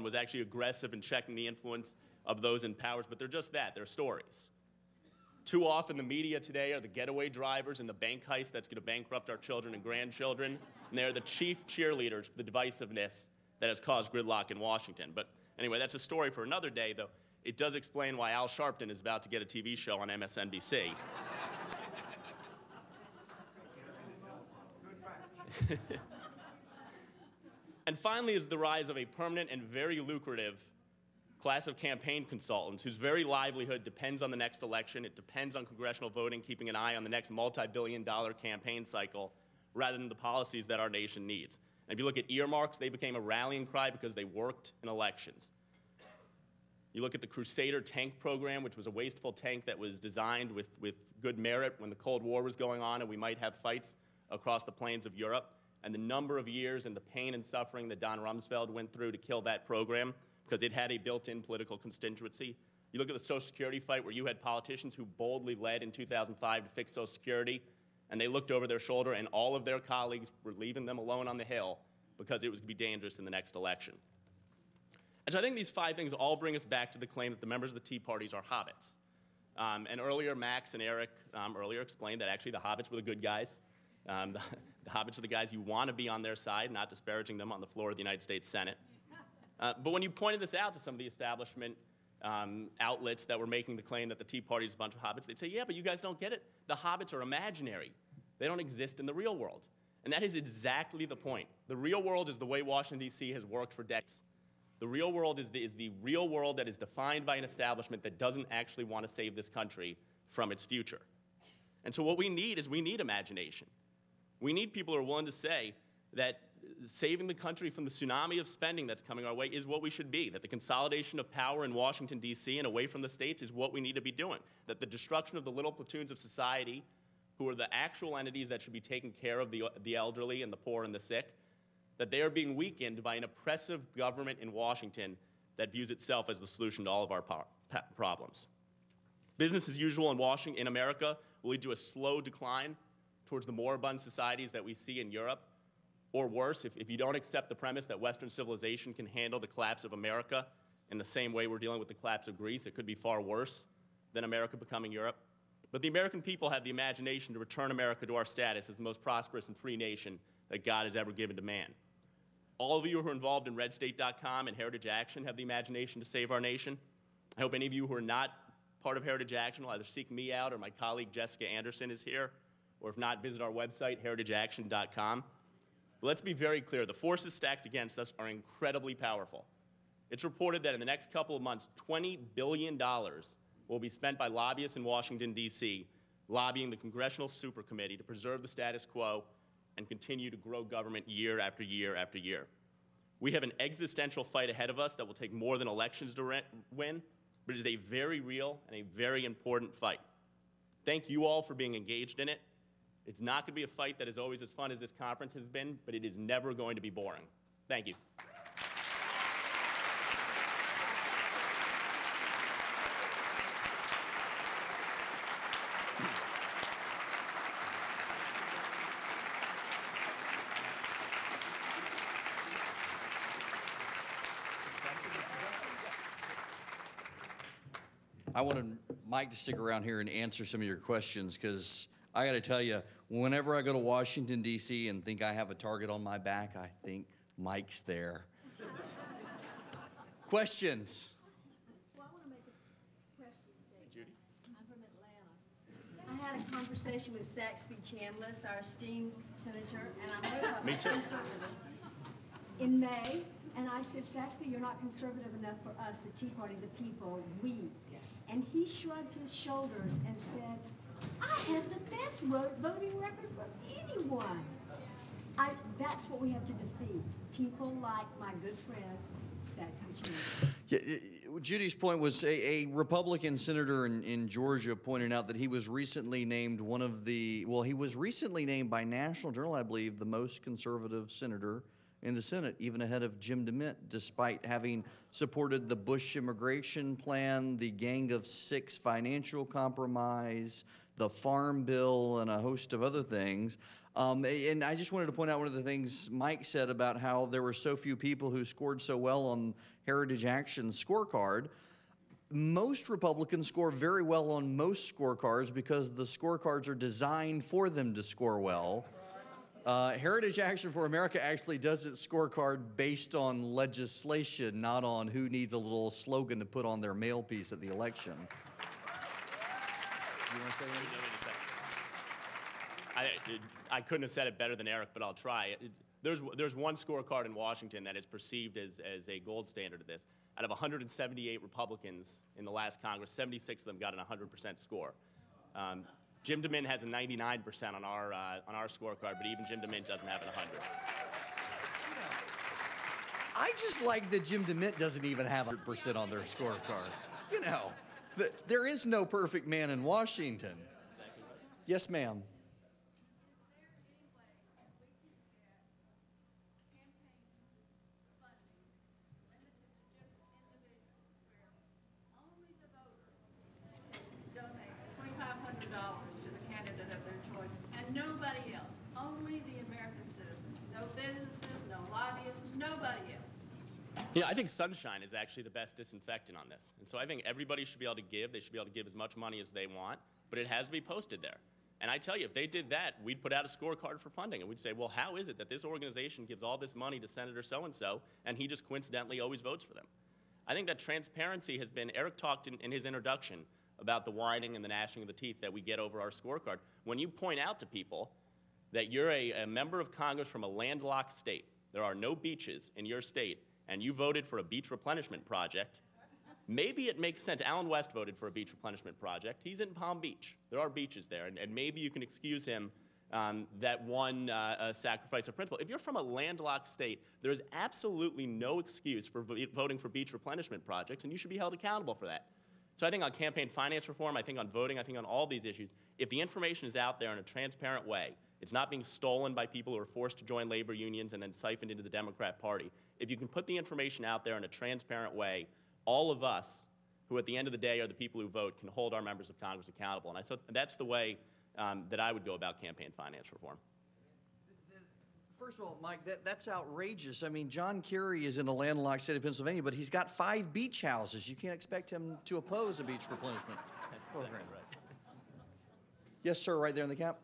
was actually aggressive in checking the influence of those in powers, but they're just that, they're stories. Too often the media today are the getaway drivers in the bank heist that's going to bankrupt our children and grandchildren, and they're the chief cheerleaders for the divisiveness that has caused gridlock in Washington. But anyway, that's a story for another day, though it does explain why Al Sharpton is about to get a TV show on MSNBC. And finally is the rise of a permanent and very lucrative class of campaign consultants whose very livelihood depends on the next election. It depends on congressional voting, keeping an eye on the next multi-billion-dollar campaign cycle rather than the policies that our nation needs. And if you look at earmarks, they became a rallying cry because they worked in elections. You look at the Crusader tank program, which was a wasteful tank that was designed with good merit when the Cold War was going on and we might have fights across the plains of Europe, and the number of years and the pain and suffering that Don Rumsfeld went through to kill that program because it had a built-in political constituency. You look at the Social Security fight where you had politicians who boldly led in 2005 to fix Social Security, and they looked over their shoulder and all of their colleagues were leaving them alone on the Hill because it was going to be dangerous in the next election. And so I think these 5 things all bring us back to the claim that the members of the Tea Parties are hobbits. And earlier, Max and Eric earlier explained that actually the hobbits were the good guys. The hobbits are the guys you want to be on their side, not disparaging them on the floor of the United States Senate. But when you pointed this out to some of the establishment outlets that were making the claim that the Tea Party is a bunch of hobbits, they'd say, yeah, but you guys don't get it. The hobbits are imaginary. They don't exist in the real world. And that is exactly the point. The real world is the way Washington, D.C. has worked for decades. The real world is the real world that is defined by an establishment that doesn't actually want to save this country from its future. And so what we need is we need imagination. We need people who are willing to say that saving the country from the tsunami of spending that's coming our way is what we should be, that the consolidation of power in Washington, D.C. and away from the states is what we need to be doing, that the destruction of the little platoons of society, who are the actual entities that should be taking care of the elderly and the poor and the sick, that they are being weakened by an oppressive government in Washington that views itself as the solution to all of our problems. Business as usual in America will lead to a slow decline towards the moribund societies that we see in Europe, or worse, if you don't accept the premise that Western civilization can handle the collapse of America in the same way we're dealing with the collapse of Greece, it could be far worse than America becoming Europe. But the American people have the imagination to return America to our status as the most prosperous and free nation that God has ever given to man. All of you who are involved in RedState.com and Heritage Action have the imagination to save our nation. I hope any of you who are not part of Heritage Action will either seek me out or my colleague Jessica Anderson is here, or if not, visit our website, heritageaction.com. But let's be very clear, the forces stacked against us are incredibly powerful. It's reported that in the next couple of months, $20 billion will be spent by lobbyists in Washington, D.C., lobbying the Congressional Supercommittee to preserve the status quo and continue to grow government year after year after year. We have an existential fight ahead of us that will take more than elections to win, but it is a very real and a very important fight. Thank you all for being engaged in it. It's not going to be a fight that is always as fun as this conference has been, but it is never going to be boring. Thank you. I wanted Mike to stick around here and answer some of your questions, because I got to tell you, whenever I go to Washington, D.C. and think I have a target on my back, I think Mike's there. Questions? Well, I want to make a question statement. Judy? I'm from Atlanta. I had a conversation with Saxby Chambliss, our esteemed senator, and I'm Me too. conservative, in May. And I said, Saxby, you're not conservative enough for us, the Tea Party, the people, we. Yes. And he shrugged his shoulders and said, I have the best voting record from anyone. That's what we have to defeat. People like my good friend, Saxby Chambliss. Yeah, Judy's point was a Republican senator in Georgia pointed out that he was recently named he was recently named by National Journal, I believe, the most conservative senator in the Senate, even ahead of Jim DeMint, despite having supported the Bush immigration plan, the Gang of Six financial compromise, the Farm Bill, and a host of other things. And I just wanted to point out one of the things Mike said about how there were so few people who scored so well on Heritage Action scorecard. Most Republicans score very well on most scorecards because the scorecards are designed for them to score well. Heritage Action for America actually does its scorecard based on legislation, not on who needs a little slogan to put on their mail piece at the election. You want to say anything? I couldn't have said it better than Eric, but I'll try. There's one scorecard in Washington that is perceived as a gold standard of this. Out of 178 Republicans in the last Congress, 76 of them got an 100% score. Jim DeMint has a 99% on our scorecard, but even Jim DeMint doesn't have an 100. I just like that Jim DeMint doesn't even have 100% on their scorecard. You know, there is no perfect man in Washington. Yes, ma'am. To the candidate of their choice, and nobody else. Only the American citizens. No businesses, no lobbyists, nobody else. Yeah, I think sunshine is actually the best disinfectant on this. And so I think everybody should be able to give. They should be able to give as much money as they want, but it has to be posted there. And I tell you, if they did that, we'd put out a scorecard for funding, and we'd say, well, how is it that this organization gives all this money to Senator so-and-so, and he just coincidentally always votes for them? I think that transparency has been, Eric talked in his introduction about the whining and the gnashing of the teeth that we get over our scorecard. When you point out to people that you're a member of Congress from a landlocked state, there are no beaches in your state, and you voted for a beach replenishment project, maybe it makes sense. Alan West voted for a beach replenishment project. He's in Palm Beach. There are beaches there, and maybe you can excuse him that one sacrifice of principle. If you're from a landlocked state, there is absolutely no excuse for voting for beach replenishment projects, and you should be held accountable for that. So I think on campaign finance reform, I think on voting, I think on all these issues, if the information is out there in a transparent way, it's not being stolen by people who are forced to join labor unions and then siphoned into the Democrat Party. If you can put the information out there in a transparent way, all of us, who at the end of the day are the people who vote, can hold our members of Congress accountable. And so that's the way that I would go about campaign finance reform. First of all, Mike, that's outrageous. I mean, John Kerry is in a landlocked state of Pennsylvania, but he's got 5 beach houses. You can't expect him to oppose a beach replenishment program. Exactly right. Yes, sir, right there in the cap.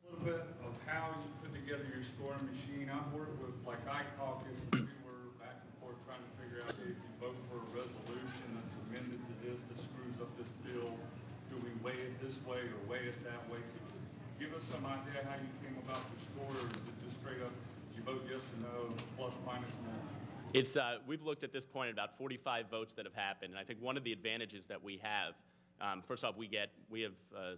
A little bit of how you put together your scoring machine. I've worked with, like, iCaucus, and we were back and forth trying to figure out if you vote for a resolution that's amended to this, that screws up this bill. Do we weigh it this way or weigh it that way? Could you give us some idea how you came about the score, or is it just straight up, did you vote yes or no, plus, minus, more? It's, we've looked at this point at about 45 votes that have happened, and I think one of the advantages that we have, first off, we have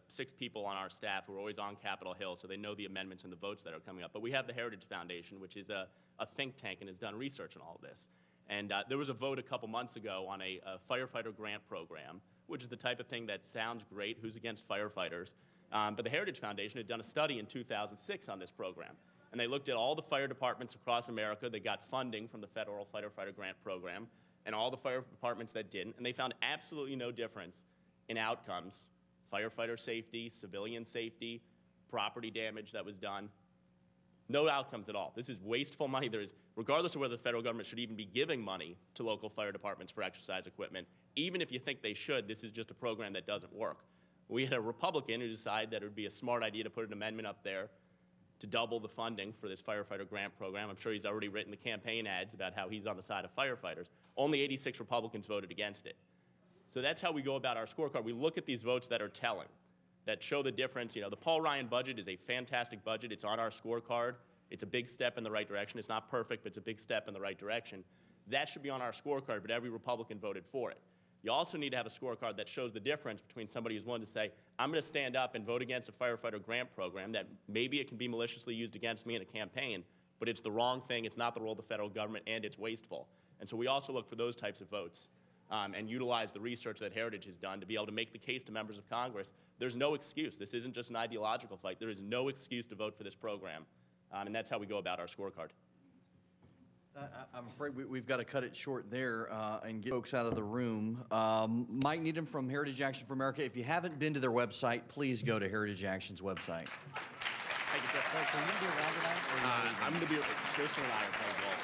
6 people on our staff who are always on Capitol Hill, so they know the amendments and the votes that are coming up. But we have the Heritage Foundation, which is a think tank and has done research on all of this. And there was a vote a couple months ago on a firefighter grant program, which is the type of thing that sounds great, who's against firefighters. But the Heritage Foundation had done a study in 2006 on this program. And they looked at all the fire departments across America that got funding from the federal firefighter grant program and all the fire departments that didn't. And they found absolutely no difference in outcomes, firefighter safety, civilian safety, property damage that was done. No outcomes at all. This is wasteful money. There is, regardless of whether the federal government should even be giving money to local fire departments for exercise equipment, even if you think they should, this is just a program that doesn't work. We had a Republican who decided that it would be a smart idea to put an amendment up there to double the funding for this firefighter grant program. I'm sure he's already written the campaign ads about how he's on the side of firefighters. Only 86 Republicans voted against it. So that's how we go about our scorecard. We look at these votes that are telling, that show the difference. You know, the Paul Ryan budget is a fantastic budget. It's on our scorecard. It's a big step in the right direction. It's not perfect, but it's a big step in the right direction. That should be on our scorecard, but every Republican voted for it. You also need to have a scorecard that shows the difference between somebody who's willing to say, I'm going to stand up and vote against a firefighter grant program that maybe it can be maliciously used against me in a campaign, but it's the wrong thing, it's not the role of the federal government, and it's wasteful. And so we also look for those types of votes and utilize the research that Heritage has done to be able to make the case to members of Congress. There's no excuse. This isn't just an ideological fight. There is no excuse to vote for this program, and that's how we go about our scorecard. I'm afraid we've got to cut it short there and get folks out of the room. Mike Needham from Heritage Action for America. If you haven't been to their website, please go to Heritage Action's website. Thank you, sir. Are you going to be around tonight? I'm going to be, Kirsten and I are playing golf.